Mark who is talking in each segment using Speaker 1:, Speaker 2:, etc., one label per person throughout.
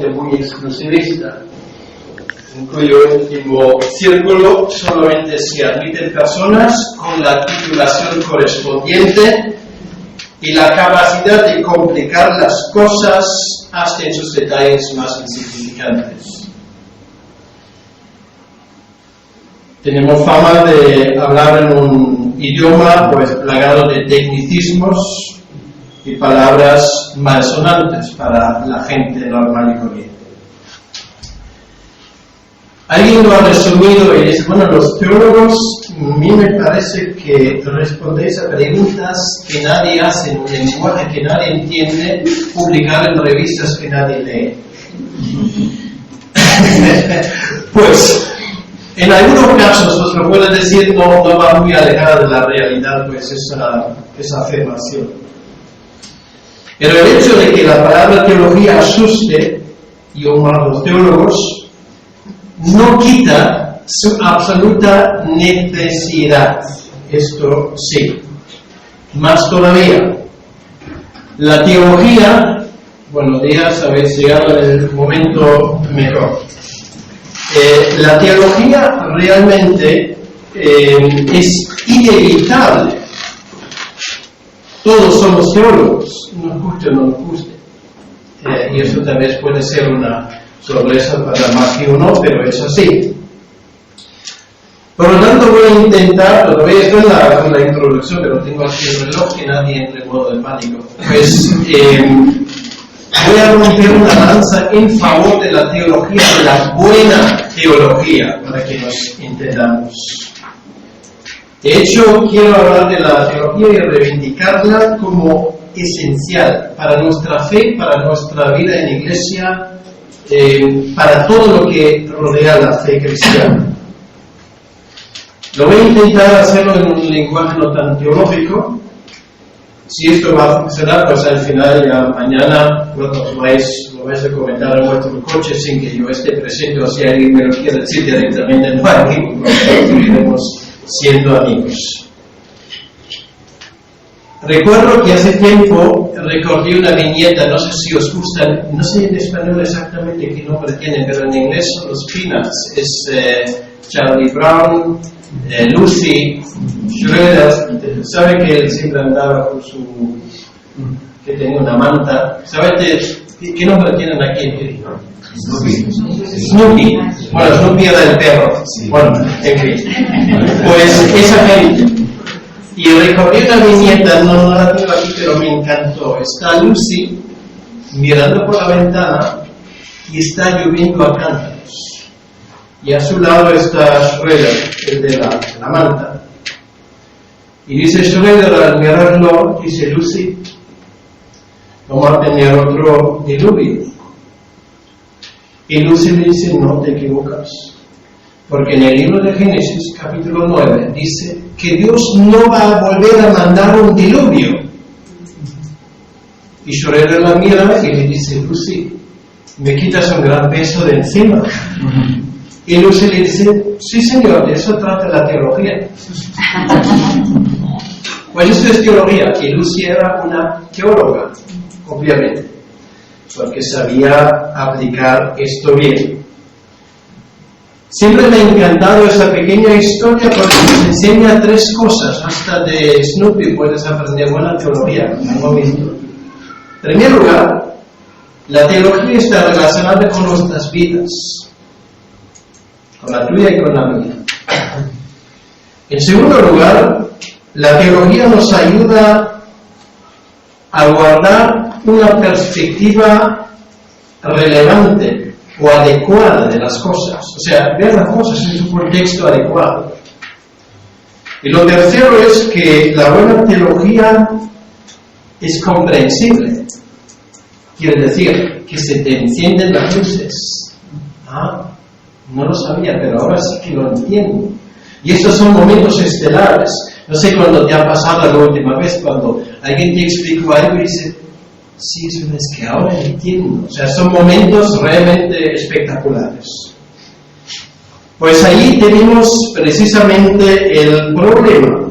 Speaker 1: muy exclusivista, en cuyo último círculo solamente se admiten personas con la titulación correspondiente y la capacidad de complicar las cosas hasta en sus detalles más insignificantes. Tenemos fama de hablar en un idioma pues plagado de tecnicismos y palabras malsonantes para la gente normal y corriente. Alguien lo ha resumido y dice, bueno, los teólogos, a mí me parece que respondéis a preguntas que nadie hace en un lenguaje que nadie entiende, publicar en revistas que nadie lee. Pues, en algunos casos, os lo puedo decir, no va muy alejada de la realidad, pues esa afirmación. Pero el hecho de que la palabra teología asuste, y aún a los teólogos, no quita su absoluta necesidad. Esto sí. Más todavía, la teología, buenos días, habéis llegado en el momento mejor. La teología realmente es inevitable. Todos somos teólogos, nos guste o no nos guste. Y eso tal vez puede ser una sorpresa para más que uno, pero es así. Por lo tanto, voy a intentar, todavía estoy con la introducción, pero tengo aquí el reloj que nadie entre en modo de pánico. Pues voy a romper una lanza en favor de la teología, de la buena teología, para que nos entendamos. De hecho, quiero hablar de la teología y reivindicarla como esencial para nuestra fe, para nuestra vida en iglesia, para todo lo que rodea la fe cristiana. Lo voy a intentar hacerlo en un lenguaje no tan teológico. Si esto va a funcionar, pues al final ya mañana lo vais a comentar en vuestro coche sin que yo esté presente, o si alguien me lo quiere decir directamente, no hay ningún problema, seguiremos siendo amigos. Recuerdo que hace tiempo recordé una viñeta, no sé si os gustan, no sé en español exactamente qué nombre tiene, pero en inglés son los Peanuts. Es Charlie Brown, Lucy, Schroeder. Sabe que él siempre andaba con que tenía una manta. ¿Sabe qué nombre tienen aquí? Snoopy. Bueno, Snoopy era el perro. Bueno, en fin. Pues esa gente. Y recordé una viñeta, no la tengo aquí, pero me encantó. Está Lucy mirando por la ventana y está lloviendo a cántaros. Y a su lado está Schroeder, el de la manta. Y dice Schroeder al mirarlo, dice Lucy, vamos a tener otro diluvio. Y Lucy le dice, no te equivocas. Porque en el libro de Génesis, capítulo 9, dice que Dios no va a volver a mandar un diluvio. Y Schroeder la mira y le dice, Lucy, me quitas un gran peso de encima. Y Lucy le dice, sí señor, de eso trata la teología. Pues esto es teología, y Lucy era una teóloga, obviamente, porque sabía aplicar esto bien. Siempre me ha encantado esa pequeña historia porque nos enseña tres cosas. Hasta de Snoopy puedes aprender buena teología en un momento. En primer lugar, la teología está relacionada con nuestras vidas, con la tuya y con la mía. En segundo lugar, la teología nos ayuda a guardar una perspectiva relevante o adecuada de las cosas, o sea, ver las cosas en su contexto adecuado. Y lo tercero es que la buena teología es comprensible, quiere decir que se te encienden las luces. No lo sabía, pero ahora sí que lo entiendo. Y estos son momentos estelares. No sé cuándo te ha pasado la última vez, cuando alguien te explicó algo y dice, sí, es que ahora entiendo. O sea, son momentos realmente espectaculares. Pues ahí tenemos precisamente el problema.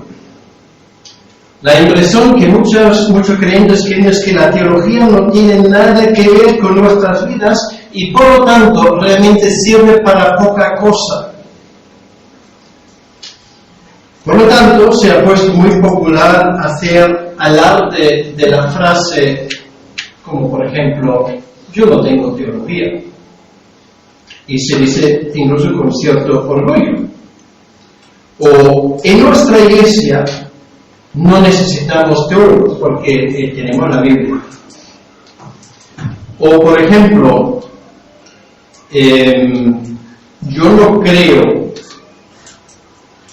Speaker 1: La impresión que muchos creyentes tienen es que la teología no tiene nada que ver con nuestras vidas y por lo tanto realmente sirve para poca cosa. Por lo tanto, se ha puesto muy popular hacer alarde de la frase, como por ejemplo, yo no tengo teología. Y se dice incluso con cierto orgullo. O en nuestra iglesia no necesitamos teólogos porque tenemos la Biblia. O por ejemplo, yo no creo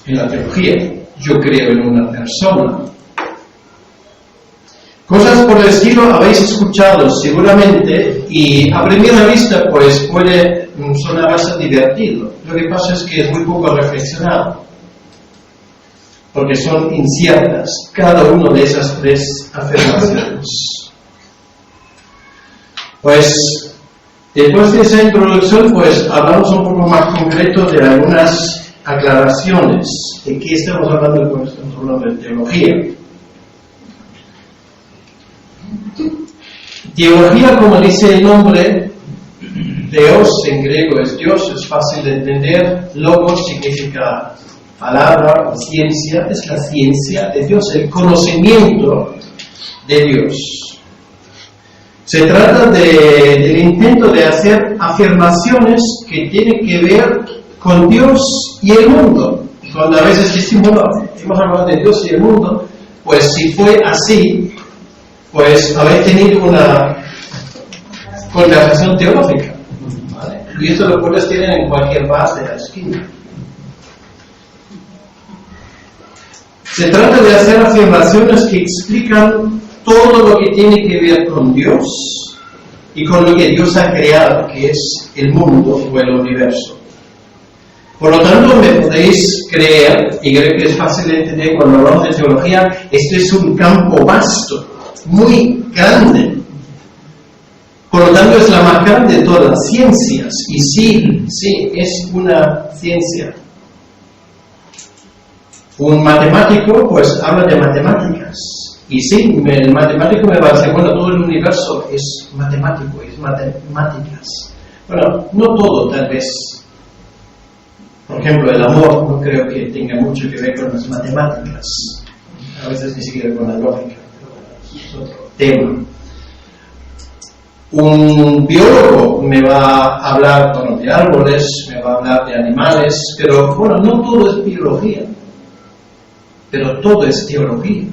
Speaker 1: en la teología, yo creo en una persona. Cosas por el estilo habéis escuchado seguramente y a primera vista pues puede sonar bastante divertido. Lo que pasa es que es muy poco reflexionado, porque son inciertas cada una de esas tres afirmaciones. Pues después de esa introducción pues hablamos un poco más concreto de algunas aclaraciones. ¿De qué estamos hablando? Pues estamos hablando de teología. Teología, como dice el nombre, Theos en griego es Dios, es fácil de entender. Logos significa palabra o ciencia, es la ciencia de Dios, el conocimiento de Dios. Se trata del intento de hacer afirmaciones que tienen que ver con Dios y el mundo. Cuando a veces decimos, bueno, hemos hablado de Dios y el mundo, pues si fue así, pues habéis tenido una conversación teológica, ¿vale? Y esto lo puedes tener en cualquier bar de la esquina. Se trata de hacer afirmaciones que explican todo lo que tiene que ver con Dios y con lo que Dios ha creado, que es el mundo o el universo. Por lo tanto, me podéis creer, y creo que es fácil de entender cuando hablamos de teología, esto es un campo vasto, muy grande. Por lo tanto, es la más grande de todas las ciencias. Y sí, es una ciencia. Un matemático, pues, habla de matemáticas. Y sí, el matemático me va a decir, bueno, todo el universo es matemático, es matemáticas. Bueno, no todo, tal vez. Por ejemplo, el amor no creo que tenga mucho que ver con las matemáticas. A veces ni siquiera con la lógica. Es otro tema. Un biólogo me va a hablar, bueno, de árboles, me va a hablar de animales, pero bueno, no todo es biología, pero todo es teología.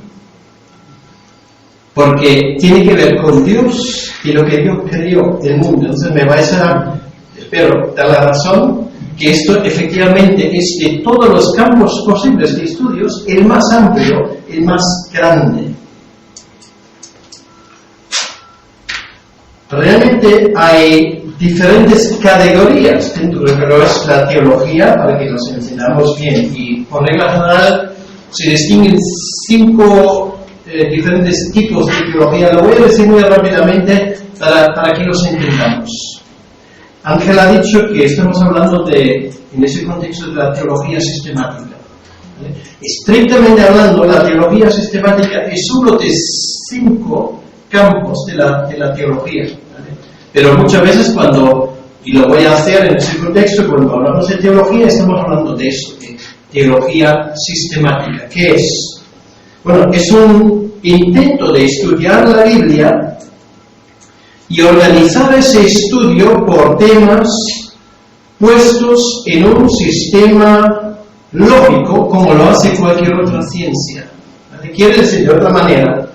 Speaker 1: Porque tiene que ver con Dios y lo que Dios creó el mundo. Entonces me vais a, espero, dar la razón que esto efectivamente es de todos los campos posibles de estudios el más amplio, el más grande. Realmente hay diferentes categorías dentro de lo que es la teología, para que nos entendamos bien, y por regla general se distinguen 5 diferentes tipos de teología. Lo voy a decir muy rápidamente para que los entendamos. Ángel ha dicho que estamos hablando en ese contexto de la teología sistemática. ¿Vale? Estrictamente hablando, la teología sistemática es uno de 5 campos de la teología. ¿Vale? Pero muchas veces y lo voy a hacer en ese contexto, cuando hablamos de teología, estamos hablando de eso, de teología sistemática. ¿Qué es? Bueno, es un intento de estudiar la Biblia y organizar ese estudio por temas puestos en un sistema lógico, como lo hace cualquier otra ciencia. ¿Vale? Quiere decir, de otra manera,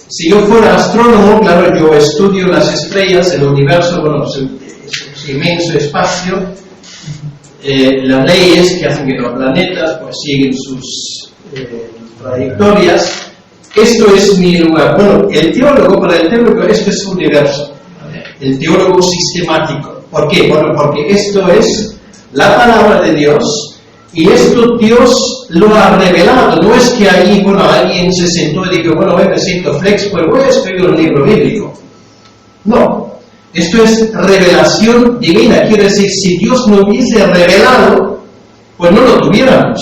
Speaker 1: si yo fuera astrónomo, claro, yo estudio las estrellas, el universo, bueno, ese inmenso espacio, las leyes que hacen que los planetas pues siguen sus trayectorias. Esto es mi lugar. Bueno, para el teólogo esto es un universo, ¿vale? El teólogo sistemático. ¿Por qué? Bueno, porque esto es la palabra de Dios y esto Dios lo ha revelado. No es que ahí, alguien se sentó y dijo, me siento flex, pues voy a escribir un libro bíblico. No, esto es revelación divina. Quiere decir, si Dios no hubiese revelado, pues no lo tuviéramos.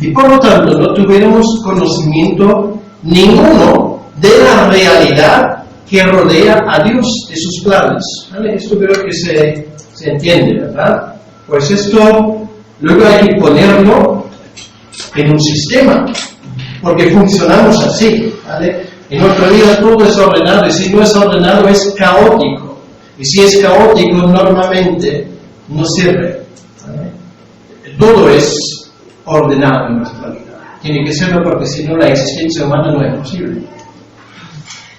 Speaker 1: Y por lo tanto, no tuviéramos conocimiento ninguno de la realidad que rodea a Dios de sus planes. ¿Vale? Esto creo que se entiende, ¿verdad? Pues esto luego hay que ponerlo en un sistema, porque funcionamos así, ¿vale? En nuestra vida todo es ordenado, y si no es ordenado es caótico, y si es caótico normalmente no sirve, ¿vale? Todo es ordenado en nuestra vida, tiene que serlo, porque si no la existencia humana no es posible.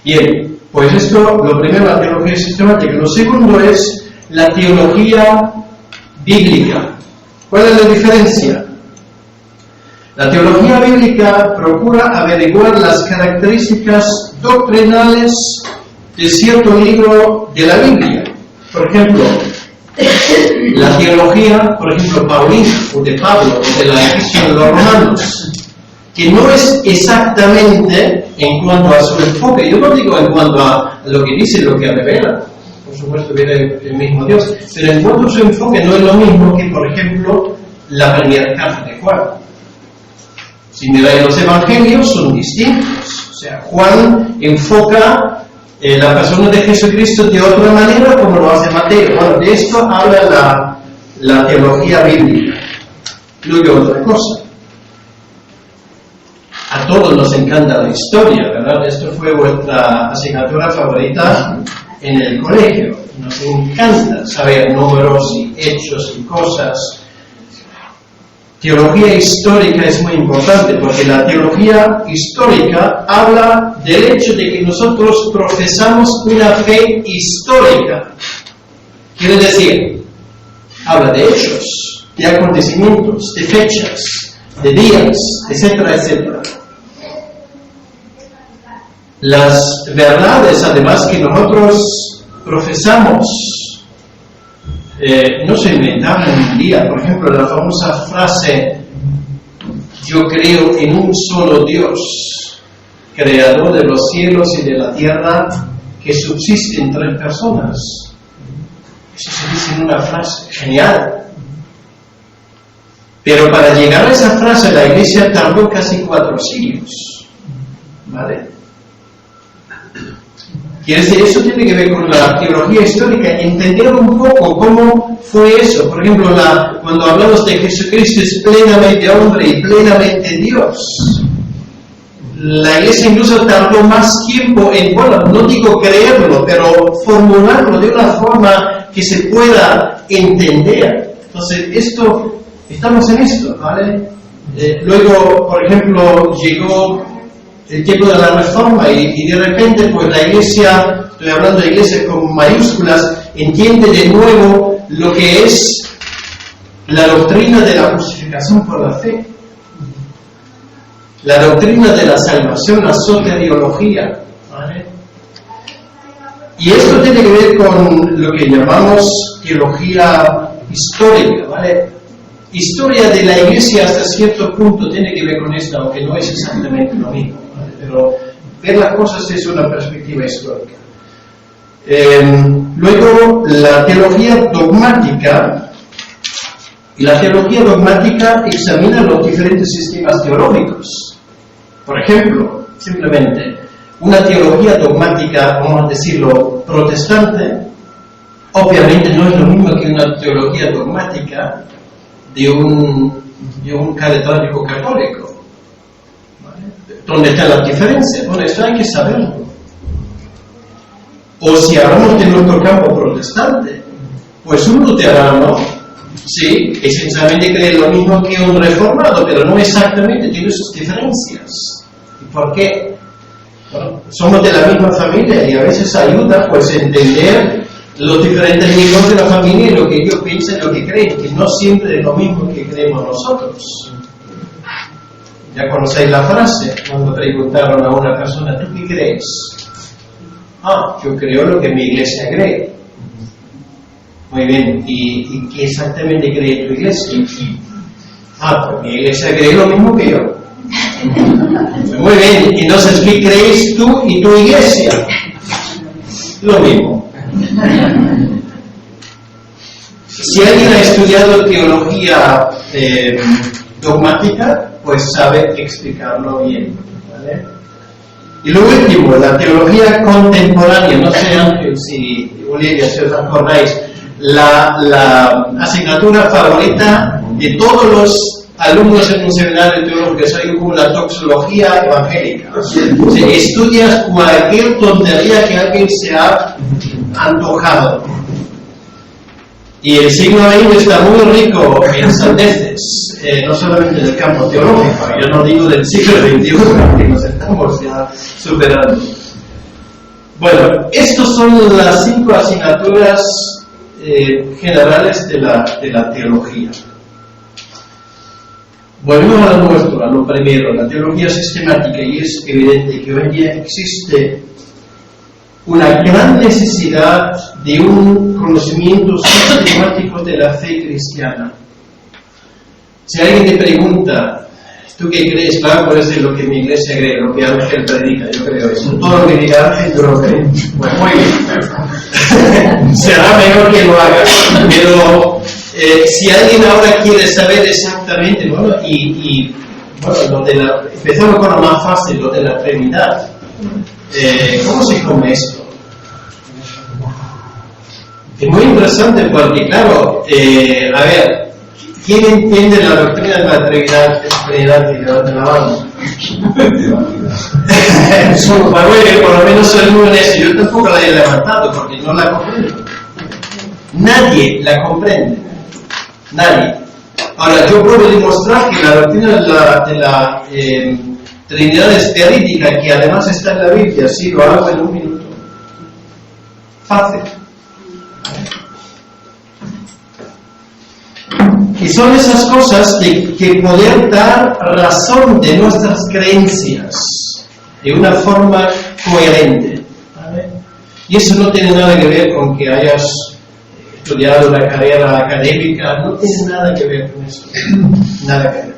Speaker 1: Bien, pues esto, lo primero, la teología sistemática. Lo segundo es la teología bíblica. ¿Cuál es la diferencia? La teología bíblica procura averiguar las características doctrinales de cierto libro de la Biblia. Por ejemplo, la teología, por ejemplo, paulina, o de Pablo, o de la Iglesia de los Romanos, que no es exactamente en cuanto a su enfoque. Yo no digo en cuanto a lo que dice, lo que revela, por supuesto viene el mismo Dios, pero en cuanto a su enfoque no es lo mismo que, por ejemplo, la primera carta de Juan. Si miráis los evangelios, son distintos. O sea, Juan enfoca la persona de Jesucristo de otra manera como lo hace Mateo. Bueno, de esto habla la teología bíblica. Luego otra cosa. A todos nos encanta la historia, ¿verdad? Esto fue vuestra asignatura favorita en el colegio. Nos encanta saber números y hechos y cosas. Teología histórica es muy importante, porque la teología histórica habla del hecho de que nosotros profesamos una fe histórica. Quiere decir, habla de hechos, de acontecimientos, de fechas, de días, etcétera, etcétera. Las verdades, además, que nosotros profesamos, no se inventaron en un día. Por ejemplo, la famosa frase, yo creo en un solo Dios, creador de los cielos y de la tierra, que subsiste en 3 personas. Eso se dice en una frase, genial. Pero para llegar a esa frase la Iglesia tardó casi 4 siglos. ¿Vale? Quiere decir, eso tiene que ver con la teología histórica, entender un poco cómo fue eso. Por ejemplo, cuando hablamos de Jesucristo es plenamente hombre y plenamente Dios. La Iglesia incluso tardó más tiempo en, bueno, no digo creerlo, pero formularlo de una forma que se pueda entender. Entonces, estamos en esto, ¿vale? Luego, por ejemplo, llegó el tiempo de la Reforma y de repente pues la Iglesia, estoy hablando de Iglesia con mayúsculas, entiende de nuevo lo que es la doctrina de la justificación por la fe, la doctrina de la salvación, la soteriología, ¿vale? Y esto tiene que ver con lo que llamamos teología histórica, ¿vale? Historia de la Iglesia hasta cierto punto tiene que ver con esto, aunque no es exactamente lo mismo, ¿vale? Pero ver las cosas es una perspectiva histórica. Luego, la teología dogmática. Y la teología dogmática examina los diferentes sistemas teológicos. Por ejemplo, simplemente, una teología dogmática, vamos a decirlo, protestante, obviamente no es lo mismo que una teología dogmática de un catedrático católico. ¿Vale? ¿Dónde está la diferencia? Bueno, esto hay que saberlo. O si hablamos de nuestro campo protestante, pues un luterano, sí, esencialmente cree lo mismo que un reformado, pero no exactamente, tiene sus diferencias. ¿Y por qué? Bueno, somos de la misma familia y a veces ayuda pues entender los diferentes miembros de la familia y lo que ellos piensan y lo que creen, que no siempre es lo mismo que creemos nosotros. Ya conocéis la frase, cuando preguntaron a una persona, ¿tú qué crees? Yo creo lo que mi iglesia cree. Muy bien, ¿y qué exactamente cree tu iglesia? Pues mi iglesia cree lo mismo que yo. Muy bien, entonces, ¿qué crees tú y tu iglesia? Lo mismo. Si alguien ha estudiado teología dogmática, pues sabe explicarlo bien, ¿vale? Y lo último, la teología contemporánea. No sé, Ángel, si Olivia, si os acordáis, la asignatura favorita de todos los alumnos en un seminario teológico es algo como la toxología evangélica. O sea, estudias cualquier tontería que alguien se ha antojado. Y el siglo XX está muy rico en sandeces, no solamente del campo teológico, yo no digo del siglo XXI, que nos estamos ya superando. Bueno, estas son las 5 asignaturas generales de la teología. Volvemos a lo nuestro, a lo primero, la teología sistemática, y es evidente que hoy en día existe una gran necesidad de un conocimiento sistemático de la fe cristiana. Si alguien te pregunta, ¿tú qué crees? Claro, puede ser lo que mi iglesia cree, lo que Ángel predica, yo creo eso. Todo lo que diga Ángel, yo lo creo. Pues muy bien. Será mejor que lo haga. Pero si alguien ahora quiere saber exactamente, bueno, empezamos con lo más fácil, lo de la Trinidad. ¿Cómo se come esto? Es muy interesante porque, claro, a ver, ¿quién entiende la doctrina de la Trinidad que levanta la mano? Bueno, por lo menos soy muy honesto, yo tampoco la he levantado porque no la comprendo. Nadie la comprende. Nadie. Ahora, yo puedo demostrar que la doctrina de la Trinidad es verídica, que además está en la Biblia, sí, lo hago en un minuto. Fácil. Y son esas cosas que poder dar razón de nuestras creencias de una forma coherente. ¿Vale? Y eso no tiene nada que ver con que hayas estudiado una carrera académica, no tiene nada que ver con eso. Nada que ver.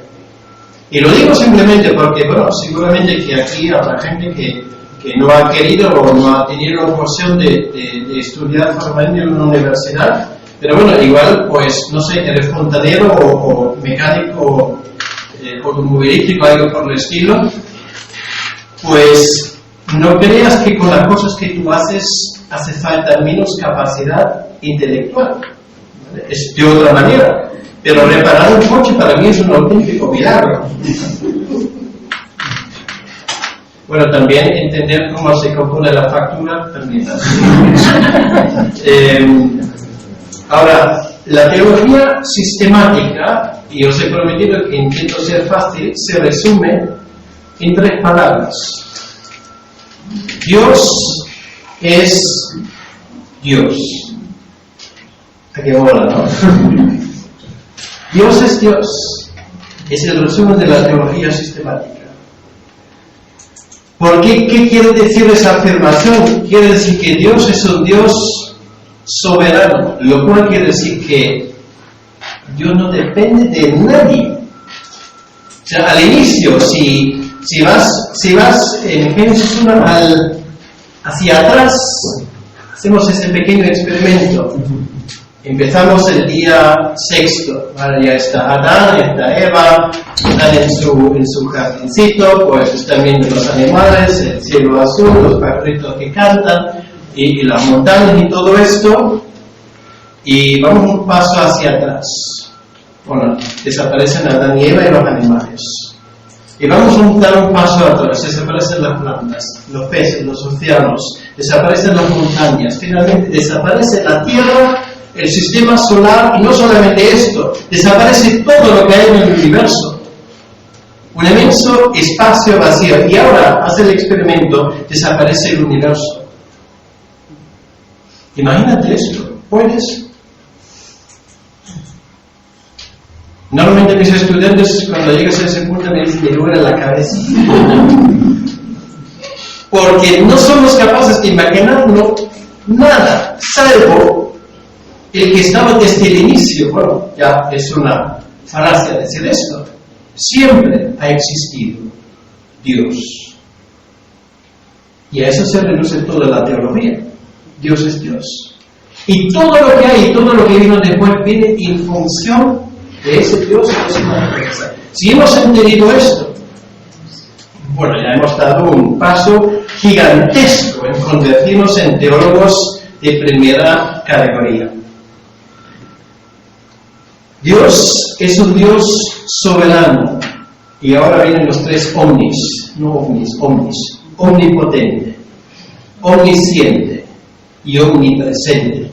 Speaker 1: Y lo digo simplemente porque, bueno, seguramente que aquí habrá gente que no ha querido o no ha tenido la ocasión de estudiar formalmente en una universidad, pero bueno, igual, pues, no sé, eres fontanero o mecánico automovilístico, algo por el estilo, pues no creas que con las cosas que tú haces hace falta menos capacidad intelectual, ¿vale? Es de otra manera. Pero reparar un coche para mí es un auténtico milagro. Bueno, también entender cómo se compone la factura también. Ahora, la teología sistemática, y os he prometido que intento ser fácil, se resume en 3 palabras. Dios es Dios. ¿A qué mola, no? Dios es Dios. Es el resumen de la teología sistemática. ¿Por qué? ¿Qué quiere decir esa afirmación? Quiere decir que Dios es un Dios soberano, lo cual quiere decir que Dios no depende de nadie. O sea, al inicio, si vas en Génesis 1 hacia atrás, hacemos ese pequeño experimento. Empezamos el día 6º, ¿vale? Ya está Adán, ya está Eva, están en su jardincito, pues están viendo los animales, el cielo azul, los pajaritos que cantan, y las montañas y todo esto, y vamos un paso hacia atrás. Bueno, desaparecen Adán y Eva y los animales. Y vamos a dar un paso atrás, desaparecen las plantas, los peces, los océanos, desaparecen las montañas, finalmente desaparece la tierra, el sistema solar, y no solamente esto, desaparece todo lo que hay en el universo. Un inmenso espacio vacío. Y ahora, haz el experimento, desaparece el universo. Imagínate esto, ¿puedes? Normalmente mis estudiantes, cuando llegas a ese punto, me dicen que duele la cabeza. Porque no somos capaces de imaginarlo nada, salvo el que estaba desde el inicio. Bueno, ya es una falacia decir esto. Siempre ha existido Dios. Y a eso se reduce toda la teología. Dios es Dios. Y todo lo que hay, todo lo que vino después, viene en función de ese Dios que se manifiesta. Si hemos entendido esto, bueno, ya hemos dado un paso gigantesco en convertirnos en teólogos de primera categoría. Dios es un Dios soberano. Y ahora vienen los tres omnis, no omnis, omnis. Omnipotente, omnisciente y omnipresente.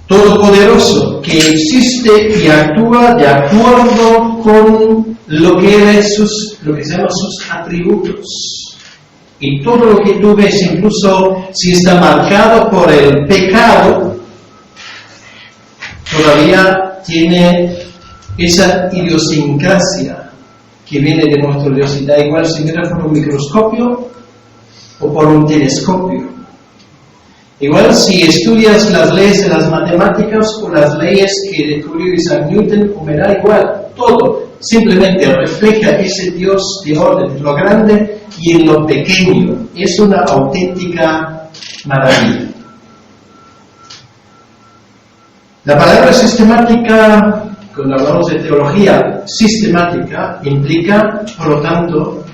Speaker 1: Todopoderoso, que existe y actúa de acuerdo con lo que se llaman sus atributos. Y todo lo que tú ves, incluso si está marcado por el pecado, todavía tiene esa idiosincrasia que viene de nuestra Dios. Da igual si miras por un microscopio o por un telescopio. Igual si estudias las leyes de las matemáticas o las leyes que descubrió Isaac Newton, o me da igual, todo simplemente refleja ese Dios de orden en lo grande y en lo pequeño. Es una auténtica maravilla. La palabra sistemática, cuando hablamos de teología sistemática, implica, por lo tanto,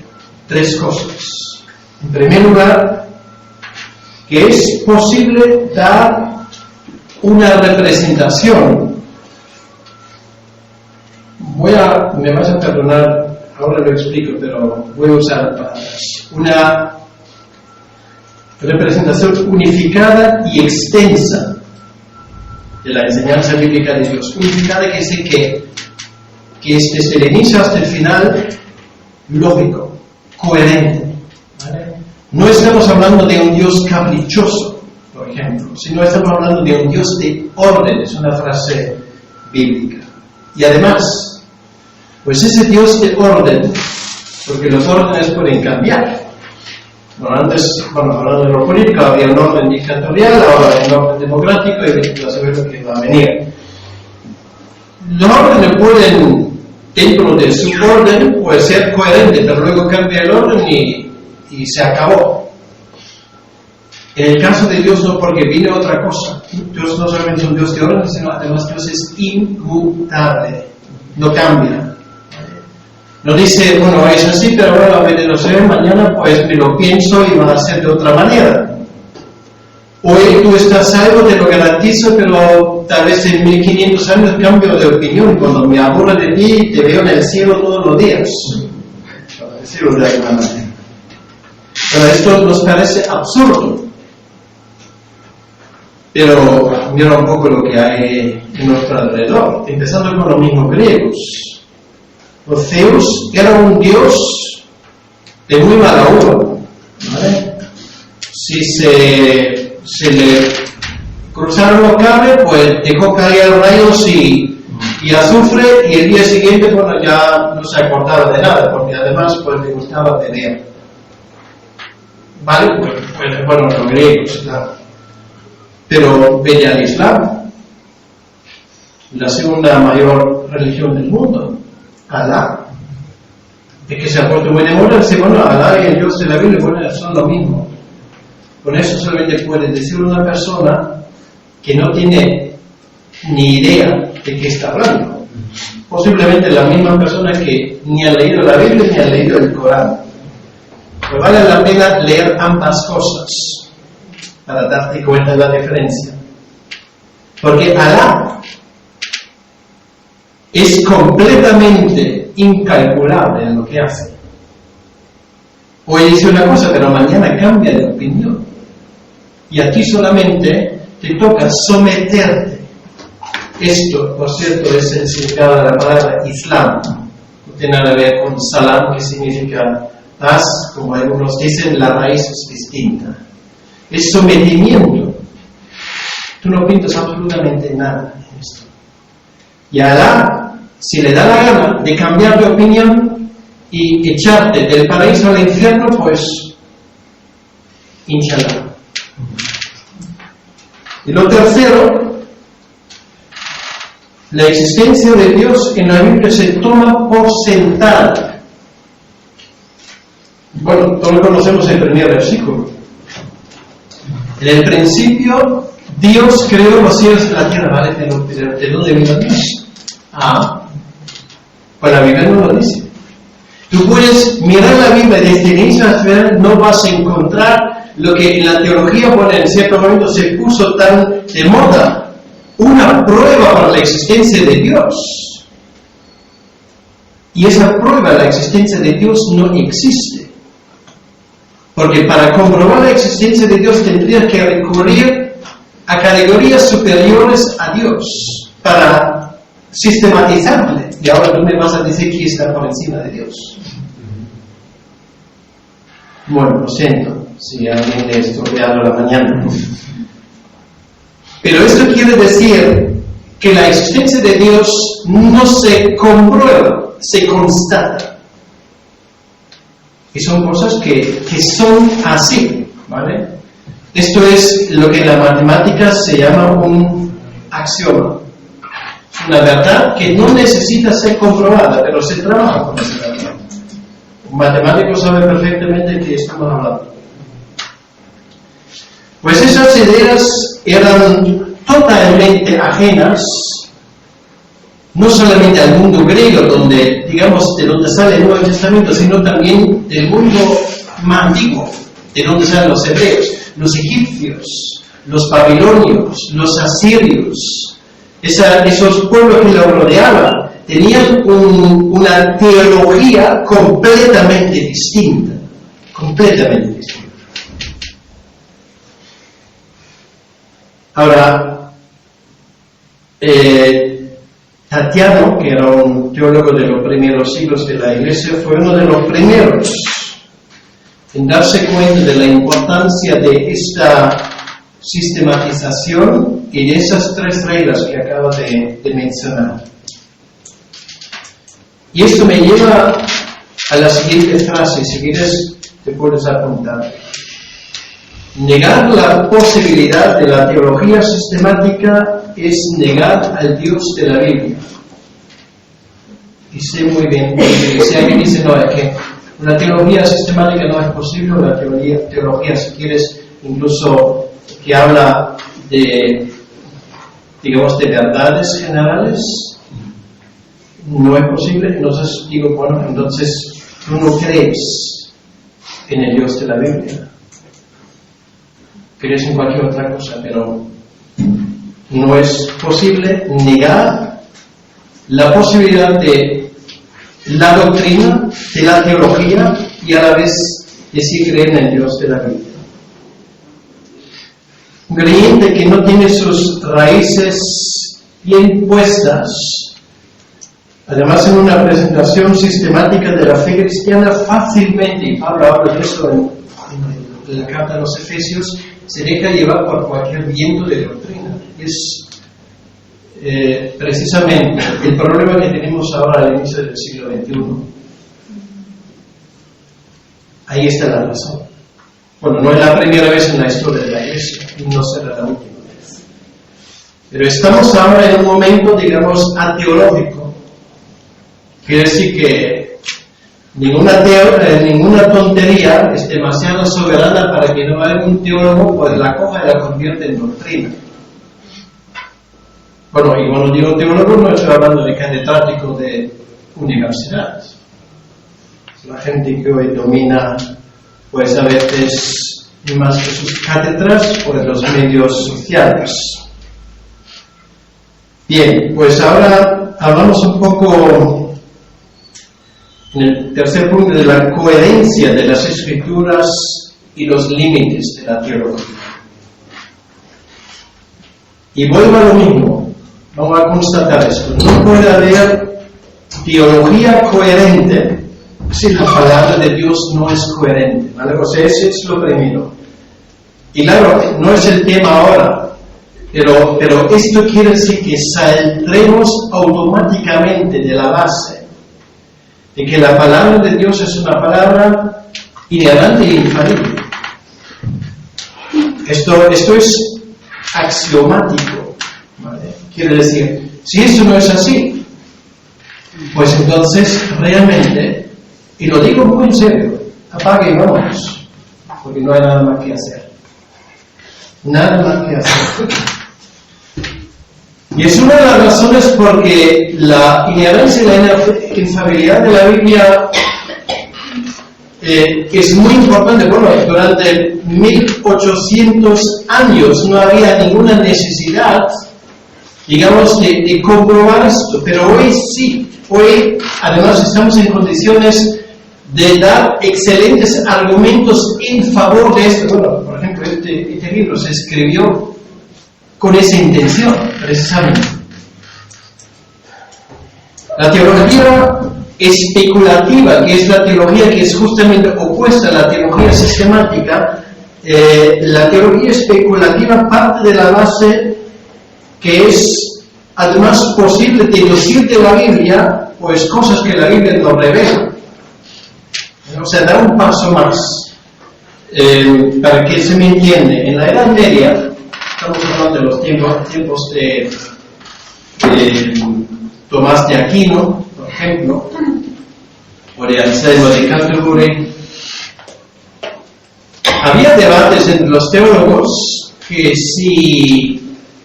Speaker 1: tres cosas. En primer lugar, que es posible dar una representación. Me vas a perdonar, ahora lo explico, pero voy a usar palabras. Una representación unificada y extensa de la enseñanza bíblica de Dios. Unificada quiere decir que es desde el inicio hasta el final lógico, coherente. ¿Vale? No estamos hablando de un Dios caprichoso, por ejemplo, sino estamos hablando de un Dios de orden, es una frase bíblica. Y además, pues ese Dios de orden, porque los órdenes pueden cambiar. Antes, hablando de lo político, había un orden dictatorial, ahora hay un orden democrático y vas a ver lo que va a venir. Los órdenes pueden, dentro de su orden, puede ser coherente, pero luego cambia el orden y se acabó. En el caso de Dios no, porque viene otra cosa. Dios no solamente es un Dios de orden, sino además Dios es inmutable, no cambia. No dice, bueno, es así, pero ahora a ver, no sé, mañana pues me lo pienso y va a ser de otra manera. Hoy tú estás salvo, te lo garantizo, pero tal vez en 1500 años cambio de opinión. Cuando me aburro de ti, te veo en el cielo todos los días. Para decirlo de alguna manera. Pero esto nos parece absurdo. Pero mira un poco lo que hay en nuestro alrededor, empezando con los mismos griegos. Los Zeus era un dios de muy mala uva, ¿vale? Si se le cruzaron los cables, pues dejó caer rayos y azufre, y el día siguiente, bueno, ya no se acordaba de nada, porque además pues le gustaba beber. ¿Vale? Pues bueno, los griegos, claro. Pero vete al Islam, la segunda mayor religión del mundo. Alá, de que se ha puesto muy de moda, dice, bueno, Alá y el Dios de la Biblia, bueno, son lo mismo. Con eso solamente puede decir una persona que no tiene ni idea de qué está hablando. Posiblemente la misma persona que ni ha leído la Biblia ni ha leído el Corán. Pero vale la pena leer ambas cosas para darte cuenta de la diferencia. Porque Alá es completamente incalculable en lo que hace. Hoy dice una cosa, pero mañana cambia de opinión. Y a ti solamente te toca someterte. Esto, por cierto, es el significado de la palabra Islam. No tiene nada que ver con salam, que significa paz, como algunos dicen, la raíz es distinta. Es sometimiento. Tú no pintas absolutamente nada en esto. Y Alá, si le da la gana de cambiar de opinión y echarte del paraíso al infierno, pues, inshallah. Y lo tercero, la existencia de Dios en la Biblia se toma por sentada. Bueno, todos conocemos el primer versículo. En el principio, Dios creó los cielos y la tierra, ¿vale? ¿De dónde vino Dios? Pues la Biblia no lo dice. Tú puedes mirar la Biblia desde inicio hasta final, no vas a encontrar lo que en la teología, bueno, en cierto momento se puso tan de moda, una prueba para la existencia de Dios. Y esa prueba, la existencia de Dios, no existe. Porque para comprobar la existencia de Dios tendrías que recurrir a categorías superiores a Dios para sistematizarle. Y ahora tú me vas a decir que está por encima de Dios. Bueno, lo siento si alguien le estropeado la mañana. Pero esto quiere decir que la existencia de Dios no se comprueba, se constata. Y son cosas que son así, ¿vale? Esto es lo que en la matemática se llama un axioma. Es una verdad que no necesita ser comprobada, pero se trabaja con esa verdad. Un matemático sabe perfectamente de qué estamos hablando. Pues esas ideas eran totalmente ajenas, no solamente al mundo griego, donde, digamos, de donde sale el Nuevo Testamento, sino también del mundo más antiguo, de donde salen los hebreos, los egipcios, los babilonios, los asirios. Esos pueblos que lo rodeaban tenían una teología completamente distinta, completamente distinta. Ahora, Tatiano, que era un teólogo de los primeros siglos de la Iglesia, fue uno de los primeros en darse cuenta de la importancia de esta sistematización y de esas tres reglas que acabo de mencionar. Y esto me lleva a la siguiente frase, si quieres te puedes apuntar. Negar la posibilidad de la teología sistemática es negar al Dios de la Biblia. Y sé muy bien, si alguien dice, no, es que una teología sistemática no es posible, una teología, si quieres, incluso que habla de, digamos, de verdades generales, no es posible. Entonces digo, bueno, entonces tú no crees en el Dios de la Biblia. Crees en cualquier otra cosa, pero no es posible negar la posibilidad de la doctrina, de la teología, y a la vez decir creer en el Dios de la Biblia. Un creyente que no tiene sus raíces bien puestas, además en una presentación sistemática de la fe cristiana, fácilmente, y Pablo habla de eso en la carta a los Efesios, se deja llevar por cualquier viento de doctrina. Es precisamente el problema que tenemos ahora al inicio del siglo XXI. Ahí está la razón. Bueno, no es la primera vez en la historia de la Iglesia, y no será la última vez. Pero estamos ahora en un momento, digamos, ateológico. Quiere decir que ninguna tontería es demasiado soberana para que no haya un teólogo, pues la coja y la convierte en doctrina. Bueno, y cuando digo teólogo no estoy hablando de catedrático de universidades. La gente que hoy domina, pues a veces más que sus cátedras, pues los medios sociales. Bien, pues ahora hablamos un poco en el tercer punto de la coherencia de las escrituras y los límites de la teología. Y vuelvo a lo mismo, vamos a constatar esto. No puede haber teología coherente si la palabra de Dios no es coherente, ¿vale? O sea, ese es lo primero. Y claro, no es el tema ahora, pero esto quiere decir que saldremos automáticamente de la base de que la palabra de Dios es una palabra inerrante e infalible. Esto es axiomático, ¿vale? Quiere decir, si esto no es así, pues entonces realmente, y lo digo muy en serio, apague y vámonos, porque no hay nada más que hacer. Nada más que hacer. Y es una de las razones porque la inherencia y la infalibilidad de la Biblia es muy importante. Bueno, durante 1800 años no había ninguna necesidad, digamos, de comprobar esto, pero hoy sí. Hoy, además, estamos en condiciones de dar excelentes argumentos en favor de esto. Bueno, por ejemplo, este libro se escribió con esa intención, precisamente. La teología especulativa, que es la teología que es justamente opuesta a la teología sistemática, la teología especulativa parte de la base que es además posible deducir de la Biblia, pues cosas que la Biblia no revela. O sea, da un paso más. Para que se me entiende, en la Edad Media, estamos hablando de los tiempos de Tomás de Aquino, por ejemplo, o de Anselmo de Canterbury, había debates entre los teólogos que si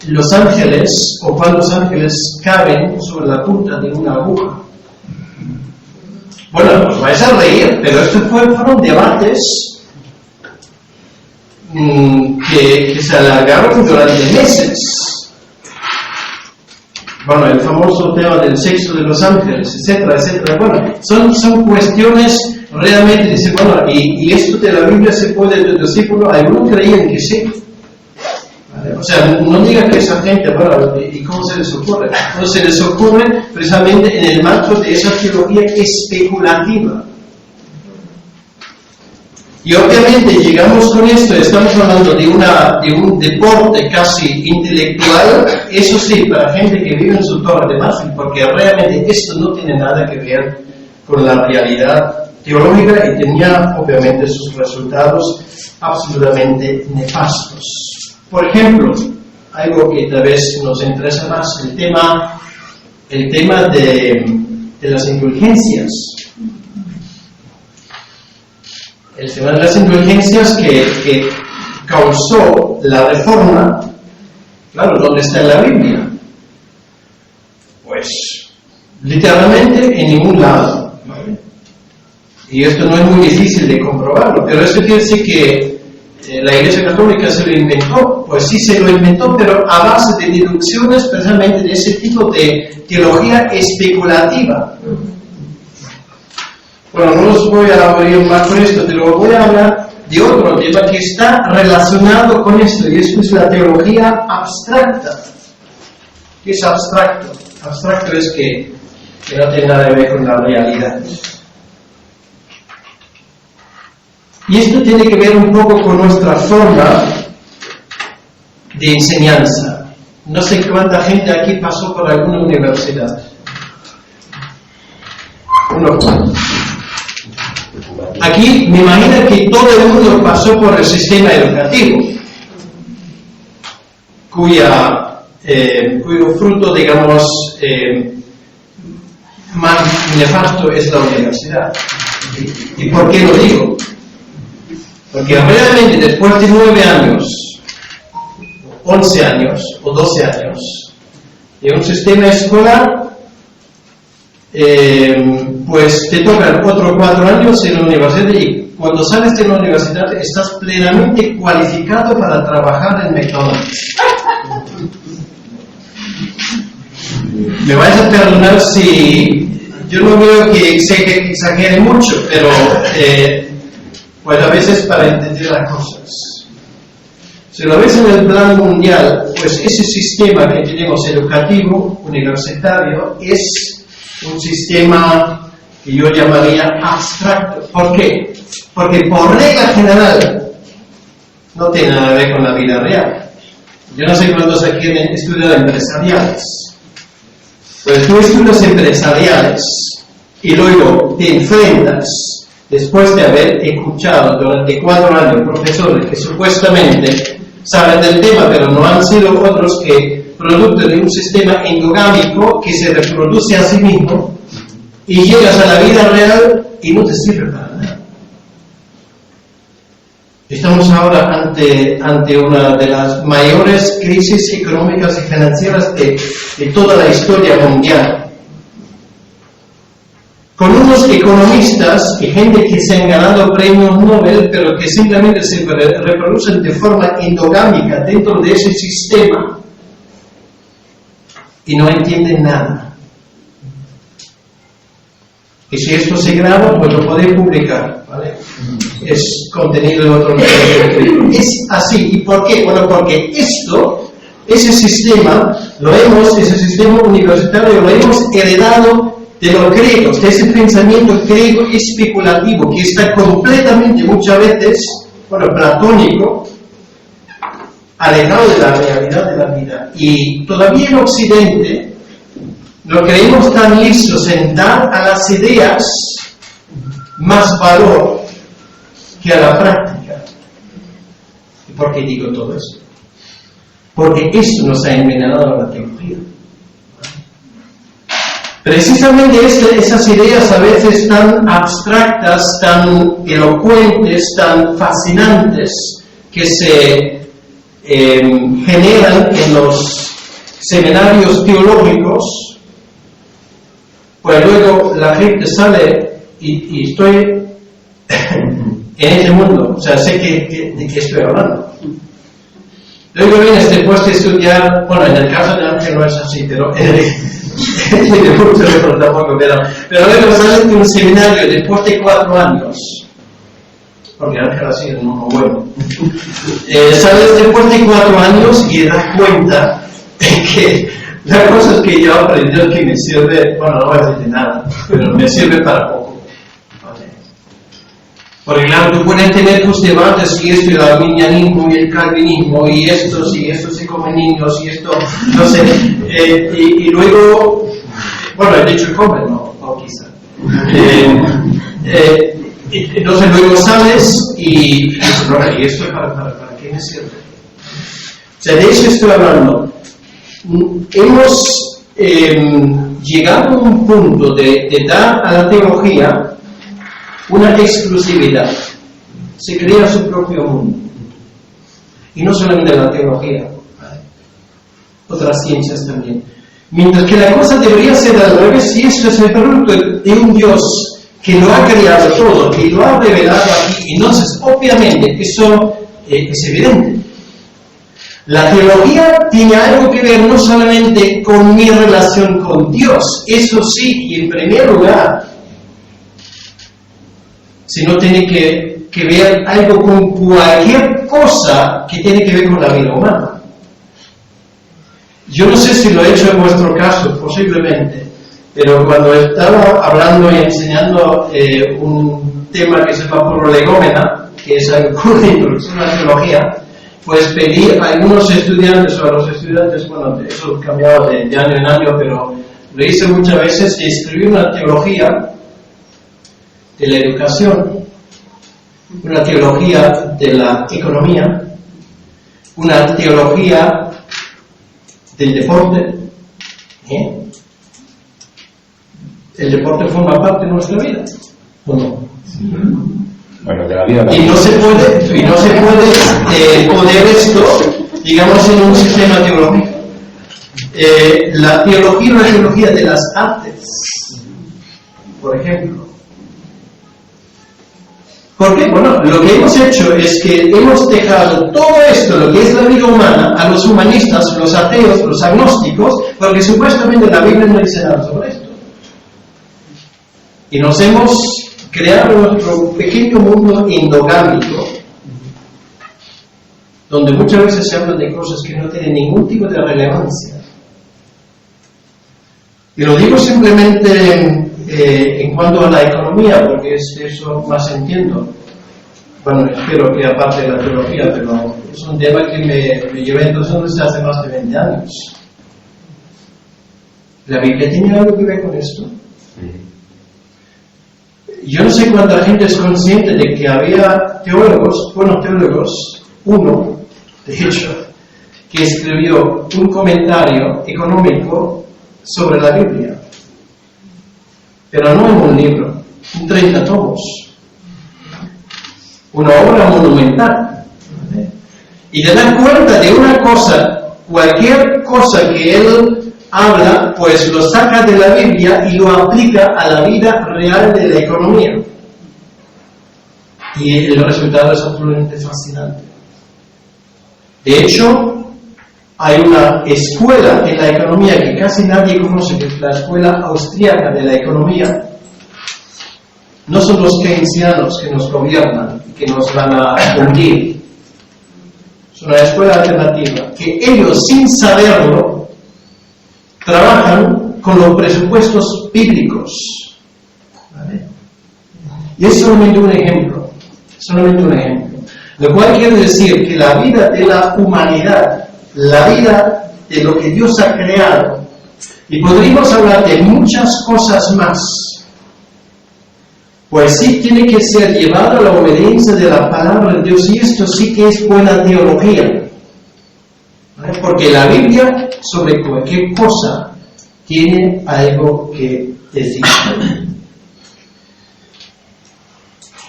Speaker 1: los ángeles, o cuando los ángeles caben sobre la punta de una aguja. Bueno, os vais a reír, pero estos fueron debates que se alargaron durante meses. Bueno, el famoso tema del sexo de los ángeles, etcétera, etcétera. Bueno, son cuestiones realmente, dice, bueno, y esto de la Biblia se puede deducir, bueno, algunos creían que sí. O sea, no diga que esa gente, bueno, ¿y cómo se les ocurre? No se les ocurre precisamente en el marco de esa teología especulativa. Y obviamente llegamos con esto, estamos hablando de un deporte casi intelectual, eso sí, para gente que vive en su torre de marfil, porque realmente esto no tiene nada que ver con la realidad teológica y tenía obviamente sus resultados absolutamente nefastos. Por ejemplo, algo que tal vez nos interesa más, el tema de las indulgencias. El tema de las indulgencias que causó la reforma, claro, ¿dónde está en la Biblia? Pues, literalmente en ningún lado, ¿vale? Y esto no es muy difícil de comprobarlo, pero eso quiere decir que la Iglesia Católica se lo inventó. Pues sí, se lo inventó, pero a base de deducciones precisamente de ese tipo de teología especulativa. Bueno, no os voy a aburrir más con esto, pero voy a hablar de otro tema que está relacionado con esto, y esto es la teología abstracta. ¿Qué es abstracto? Abstracto es que no tiene nada que ver con la realidad. Y esto tiene que ver un poco con nuestra forma de enseñanza. No sé cuánta gente aquí pasó por alguna universidad. Uno. Aquí me imagino que todo el mundo pasó por el sistema educativo, cuyo fruto, digamos, más nefasto es la universidad. ¿Y por qué lo digo? Porque realmente después de 9 años, 11 años o 12 años de un sistema escolar, pues te tocan otros 4 años en la universidad, y cuando sales de la universidad estás plenamente cualificado para trabajar en McDonald's. Me vais a perdonar si yo no veo que exagere mucho, pero pues a veces para entender las cosas. Si lo ves en el plan mundial, pues ese sistema que tenemos educativo, universitario, es un sistema que yo llamaría abstracto. ¿Por qué? Porque por regla general no tiene nada que ver con la vida real. Yo no sé cuántos aquí han estudiado empresariales. Pues tú estudias empresariales y luego te enfrentas, después de haber escuchado durante 4 años profesores que supuestamente saben del tema, pero no han sido otros que producto de un sistema endogámico que se reproduce a sí mismo, y llegas a la vida real y no te sirve para nada. Estamos ahora ante una de las mayores crisis económicas y financieras de toda la historia mundial. con unos economistas y gente que se han ganado premios Nobel, pero que simplemente se reproducen de forma endogámica dentro de ese sistema y no entienden nada. Y si esto se graba, pues lo podéis publicar, ¿vale? Es contenido de otro libro. Es así. ¿Y por qué? Bueno, porque ese sistema universitario lo hemos heredado de los griegos, de ese pensamiento griego especulativo que está completamente, muchas veces, platónico, alejado de la realidad de la vida. Y todavía en Occidente no creemos tan listos en dar a las ideas más valor que a la práctica. ¿Y por qué digo todo esto? Porque esto nos ha envenenado la teología. Precisamente esas ideas a veces tan abstractas, tan elocuentes, tan fascinantes, que se generan en los seminarios teológicos, pues luego la gente sale y estoy en ese mundo, o sea, sé de qué estoy hablando. Luego vienes después de estudiar, en el caso de Ángel no es así, pero pero luego sales de un seminario después de 4 años, porque Ángel así es muy bueno, sales después de 4 años y te das cuenta que las cosas que yo aprendí que me sirve, no voy a decir nada, pero me sirve para poco. Porque claro, tú puedes tener tus debates y esto, el arminianismo y el calvinismo y esto se come niños y esto, no sé, y luego, he dicho comer, no quizá. Entonces luego sales y esto para qué me sirve. O sea, de eso estoy hablando. Hemos llegado a un punto de dar a la teología una exclusividad. Se crea su propio mundo. Y no solamente la teología, otras ciencias también. Mientras que la cosa debería ser al revés, si esto es el producto de un Dios que lo ha creado todo, que lo ha revelado aquí. Entonces, obviamente, eso es evidente. La teología tiene algo que ver no solamente con mi relación con Dios, eso sí, y en primer lugar, sino tiene que ver algo con cualquier cosa que tiene que ver con la vida humana. Yo no sé si lo he hecho en vuestro caso, posiblemente, pero cuando estaba hablando y enseñando un tema que se llama prolegómena, que es algo de introducción a la teología, pues pedí a algunos estudiantes, o a los estudiantes, eso cambiaba de año en año, pero lo hice muchas veces, y escribí una teología de la educación, una teología de la economía, una teología del deporte. El deporte forma parte de nuestra vida, ¿o no?
Speaker 2: Bueno, de la vida.
Speaker 1: Y no se puede poner esto, digamos, en un sistema teológico. La teología es la teología de las artes, por ejemplo. ¿Por qué? Lo que hemos hecho es que hemos dejado todo esto, lo que es la vida humana, a los humanistas, los ateos, los agnósticos, porque supuestamente la Biblia no dice nada sobre esto. Y nos hemos creado nuestro pequeño mundo endogámico, donde muchas veces se habla de cosas que no tienen ningún tipo de relevancia. Y lo digo simplemente en cuanto a la economía, porque es eso más entiendo. Espero que aparte de la teología, pero es un tema que me lleva entonces desde hace más de 20 años. ¿La Biblia tiene algo que ver con esto? Yo no sé cuánta gente es consciente de que había teólogos, uno, de hecho, que escribió un comentario económico sobre la Biblia, pero no en un libro, en 30 tomos, una obra monumental, y te das cuenta de una cosa, cualquier cosa que él habla, pues lo saca de la Biblia y lo aplica a la vida real de la economía. Y el resultado es absolutamente fascinante. De hecho, hay una escuela en la economía que casi nadie conoce, que es la escuela austríaca de la economía. No son los keynesianos que nos gobiernan y que nos van a hundir. Es una escuela alternativa que ellos, sin saberlo, trabajan con los presupuestos bíblicos. ¿Vale? Y es solamente un ejemplo. Lo cual quiere decir que la vida de la humanidad, la vida de lo que Dios ha creado, y podríamos hablar de muchas cosas más, pues sí tiene que ser llevado a la obediencia de la palabra de Dios, y esto sí que es buena teología. ¿Vale? Porque la Biblia, sobre cualquier cosa, tiene algo que decir.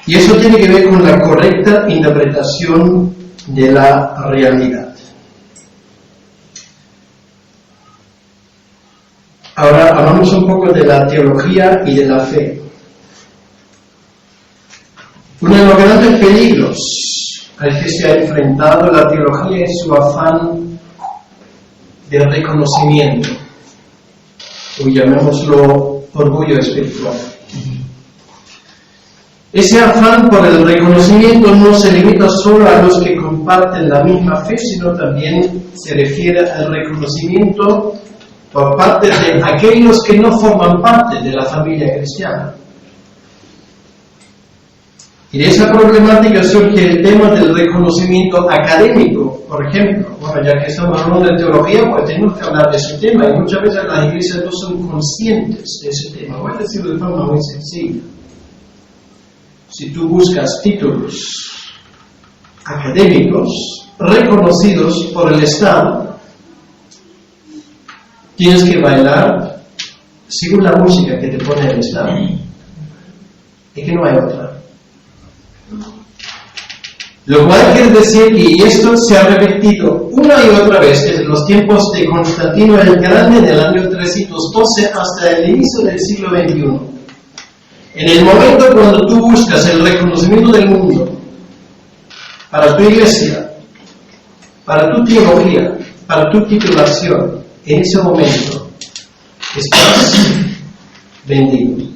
Speaker 1: Y eso tiene que ver con la correcta interpretación de la realidad. Ahora hablamos un poco de la teología y de la fe. Uno de los grandes peligros al que se ha enfrentado la teología es su afán de reconocimiento, o llamémoslo orgullo espiritual. Ese afán por el reconocimiento no se limita solo a los que comparten la misma fe, sino también se refiere al reconocimiento por parte de aquellos que no forman parte de la familia cristiana. Y de esa problemática surge el tema del reconocimiento académico, por ejemplo. Bueno, ya que estamos hablando de teología, pues tenemos que hablar de ese tema, y muchas veces las iglesias no son conscientes de ese tema. Voy a decirlo de forma muy sencilla. Si tú buscas títulos académicos reconocidos por el Estado, tienes que bailar según la música que te pone el Estado. Y que no hay otra. Lo cual quiere decir que esto se ha repetido una y otra vez desde los tiempos de Constantino el Grande en el año 312 hasta el inicio del siglo XXI. En el momento cuando tú buscas el reconocimiento del mundo para tu iglesia, para tu teología, para tu titulación, en ese momento estás vendido.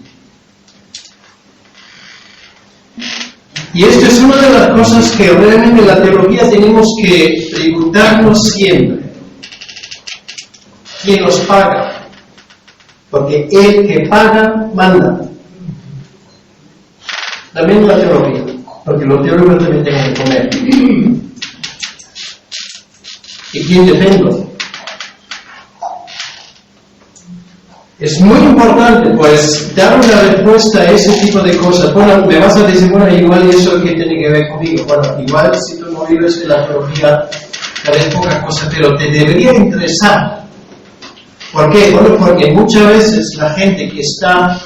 Speaker 1: Y esto es una de las cosas que realmente en la teología tenemos que preguntarnos siempre. ¿Quién nos paga? Porque el que paga, manda. También en la teología, porque los teólogos también tienen que comer. ¿Y quién dependo? Es muy importante, pues, dar una respuesta a ese tipo de cosas. Bueno, me vas a decir, bueno, igual eso que tiene que ver conmigo. Bueno, igual si tú no vives en la teología, tal vez poca cosa, pero te debería interesar. ¿Por qué? Bueno, porque muchas veces la gente que está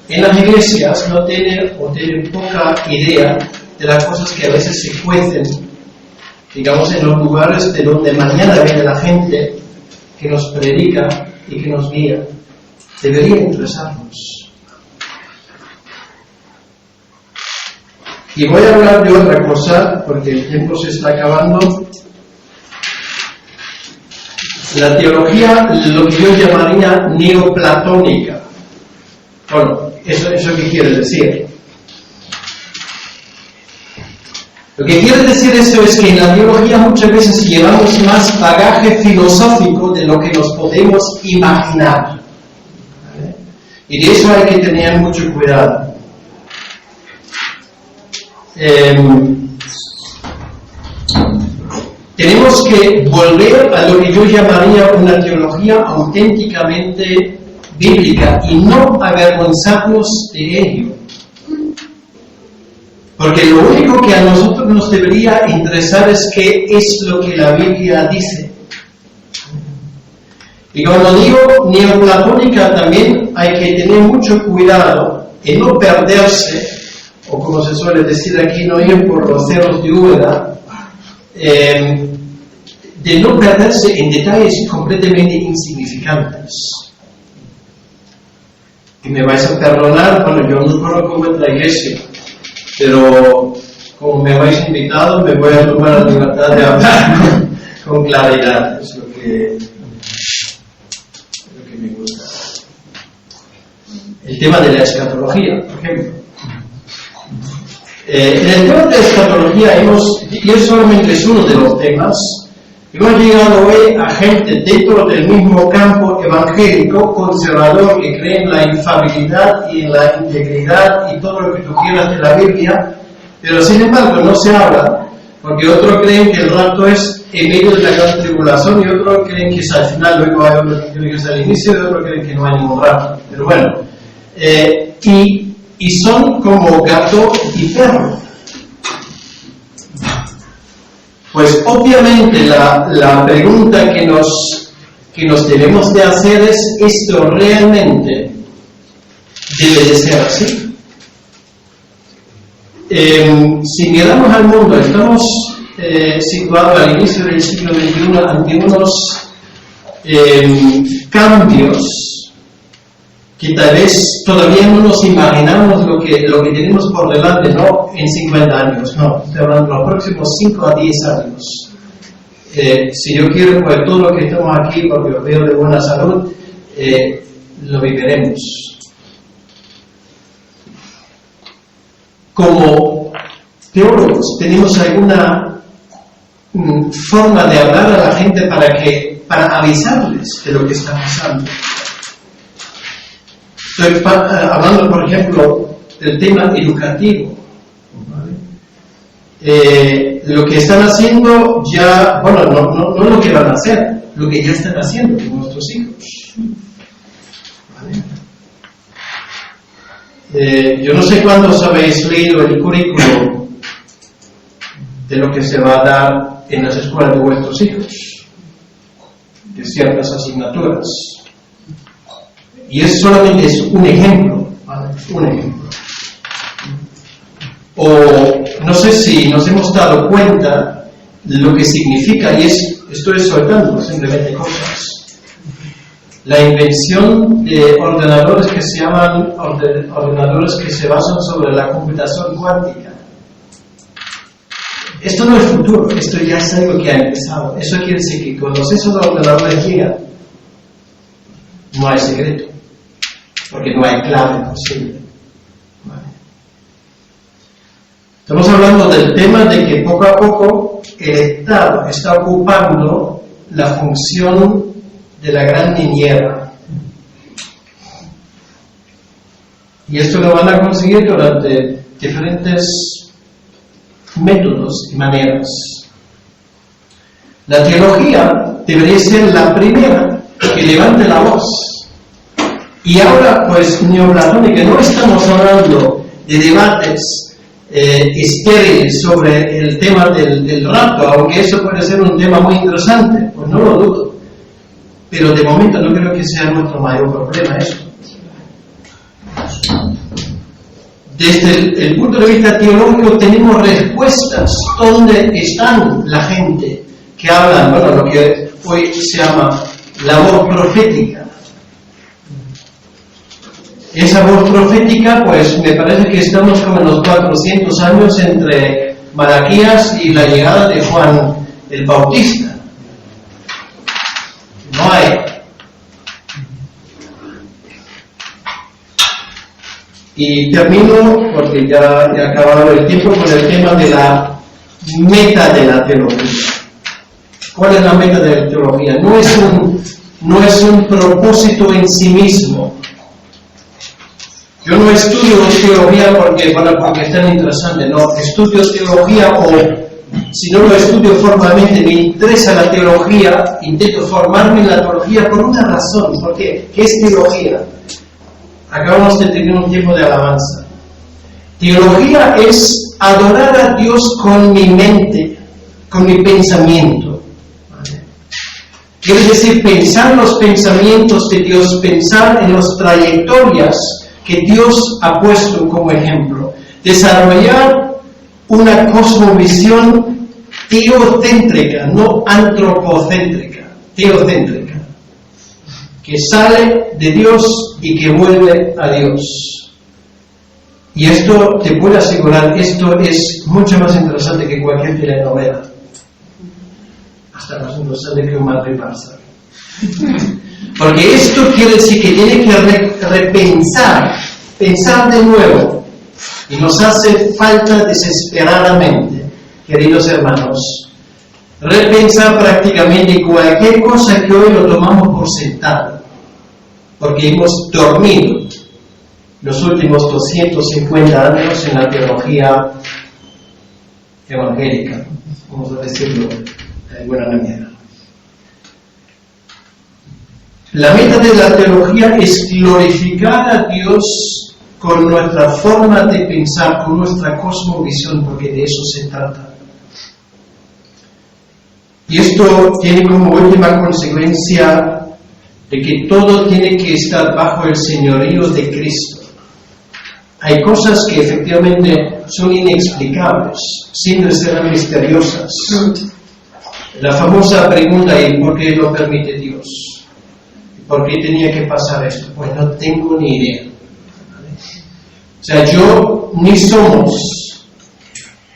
Speaker 1: en las iglesias no tiene o tiene poca idea de las cosas que a veces se cuecen, digamos, en los lugares de donde mañana viene la gente que nos predica y que nos guía. Debería interesarnos. Y voy a hablar de otra cosa, porque el tiempo se está acabando. La teología, lo que yo llamaría neoplatónica. Bueno, ¿eso qué quiere decir? Lo que quiere decir eso es que en la teología muchas veces llevamos más bagaje filosófico de lo que nos podemos imaginar. Y de eso hay que tener mucho cuidado. Tenemos que volver a lo que yo llamaría una teología auténticamente bíblica y no avergonzarnos de ello. Porque lo único que a nosotros nos debería interesar es qué es lo que la Biblia dice. Y cuando digo neoplatónica también hay que tener mucho cuidado en no perderse, o como se suele decir aquí, no ir por los cerros de Úbeda, de no perderse en detalles completamente insignificantes. Y me vais a perdonar, bueno, yo no conozco vuestra iglesia, pero como me habéis invitado, me voy a tomar la libertad de hablar con claridad. Es lo que me gusta. El tema de la escatología, por ejemplo. En el tema de la escatología y es solamente uno de los temas, hemos llegado hoy a gente dentro del mismo campo evangélico, conservador, que cree en la infalibilidad y en la integridad y todo lo que tú quieras de la Biblia, pero sin embargo no se habla, porque otros creen que el rapto es en medio de la gran tribulación y otros creen que es al final, luego hay otros que creen que es al inicio y otros creen que no hay ningún rapto. Pero bueno, y son como gato y perro. Pues obviamente la pregunta que nos debemos de hacer es: ¿esto realmente debe de ser así? Si miramos al mundo, estamos situados al inicio del siglo XXI ante unos cambios que tal vez todavía no nos imaginamos lo que tenemos por delante, no en 50 años, no, estoy hablando de los próximos 5 a 10 años. Si yo quiero, pues todo lo que estamos aquí, porque os veo de buena salud, lo viviremos. Como teólogos, ¿tenemos alguna forma de hablar a la gente para avisarles de lo que está pasando? Estoy hablando, por ejemplo, del tema educativo. ¿Vale? Lo que están haciendo ya, bueno, no lo que van a hacer, lo que ya están haciendo con nuestros hijos. ¿Vale? Yo no sé cuántos habéis leído el currículo de lo que se va a dar en las escuelas de vuestros hijos, de ciertas asignaturas. Y es solamente un ejemplo, ¿vale? Un ejemplo. O no sé si nos hemos dado cuenta de lo que significa, y estoy soltando simplemente cosas. La invención de ordenadores que se llaman ordenadores que se basan sobre la computación cuántica. Esto no es futuro, esto ya es algo que ha empezado. Eso quiere decir que cuando esos ordenadores llegan, no hay secreto, porque no hay clave posible. ¿Vale? Estamos hablando del tema de que poco a poco el Estado está ocupando la función de la gran niñera. Y esto lo van a conseguir durante diferentes métodos y maneras. La teología debería ser la primera que levante la voz. Y ahora, pues, neoplatónica, no estamos hablando de debates estériles sobre el tema del rapto, aunque eso puede ser un tema muy interesante, pues no lo dudo. Pero de momento no creo que sea nuestro mayor problema eso. Desde el punto de vista teológico tenemos respuestas. ¿Dónde están la gente que hablan, bueno, lo que hoy se llama la voz profética? Esa voz profética, pues me parece que estamos como en los 400 años entre Malaquías y la llegada de Juan el Bautista. No hay. Y termino, porque ya he acabado el tiempo, con el tema de la meta de la teología. ¿Cuál es la meta de la teología? No es un propósito en sí mismo. Yo no estudio teología porque es tan interesante, no. Estudio teología, o si no lo estudio formalmente, me interesa la teología, intento formarme en la teología por una razón. ¿Por qué? ¿Qué es teología? Acabamos de tener un tiempo de alabanza. Teología es adorar a Dios con mi mente, con mi pensamiento. ¿Vale? Quiere decir pensar los pensamientos de Dios, pensar en las trayectorias que Dios ha puesto como ejemplo. Desarrollar una cosmovisión teocéntrica, no antropocéntrica, teocéntrica, que sale de Dios y que vuelve a Dios. Y esto, te puedo asegurar, esto es mucho más interesante que cualquier telenovela. Hasta más interesante que un Madrid Barça. Porque esto quiere decir que tiene que repensar, pensar de nuevo. Y nos hace falta desesperadamente, queridos hermanos, repensar prácticamente cualquier cosa que hoy lo tomamos por sentado. Porque hemos dormido los últimos 250 años en la teología evangélica, vamos a decirlo de alguna manera. La meta de la teología es glorificar a Dios con nuestra forma de pensar, con nuestra cosmovisión, porque de eso se trata. Y esto tiene como última consecuencia de que todo tiene que estar bajo el señorío de Cristo. Hay cosas que efectivamente son inexplicables, siempre serán misteriosas. La famosa pregunta, ¿y por qué lo permite Dios? ¿Por qué tenía que pasar esto? Pues no tengo ni idea. O sea, yo ni somos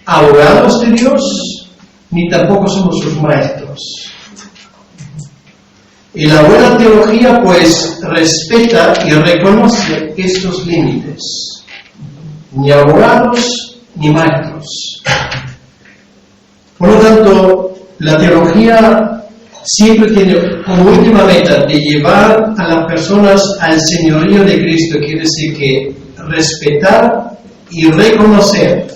Speaker 1: abogados de Dios, ni tampoco somos sus maestros. Y la buena teología, pues, respeta y reconoce estos límites. Ni abogados, ni maestros. Por lo tanto, la teología siempre tiene como última meta de llevar a las personas al señorío de Cristo, quiere decir que respetar y reconocer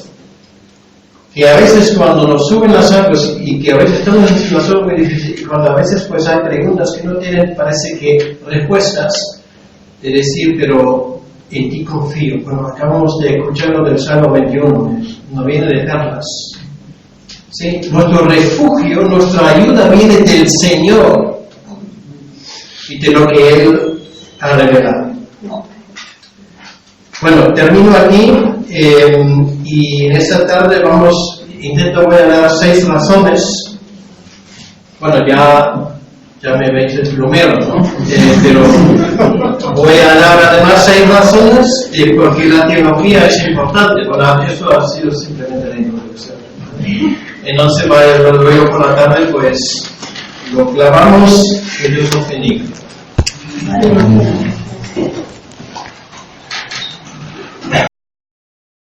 Speaker 1: que a veces cuando nos suben las aguas y que a veces estamos en una situación muy difícil y cuando a veces pues hay preguntas que no tienen, parece que respuestas, de decir, pero en ti confío. Bueno, acabamos de escucharlo del Salmo 21, no viene de perlas. ¿Sí? Nuestro refugio, nuestra ayuda viene del Señor y de lo que Él ha revelado. Bueno, termino aquí y en esta tarde voy a dar 6 razones. Bueno, ya me veis el plumero, ¿no? Pero voy a dar además 6 razones de por qué la teología es importante. Bueno, eso ha sido simplemente la introducción. Entonces, luego por la tarde, pues, lo clavamos, que Dios nos bendiga.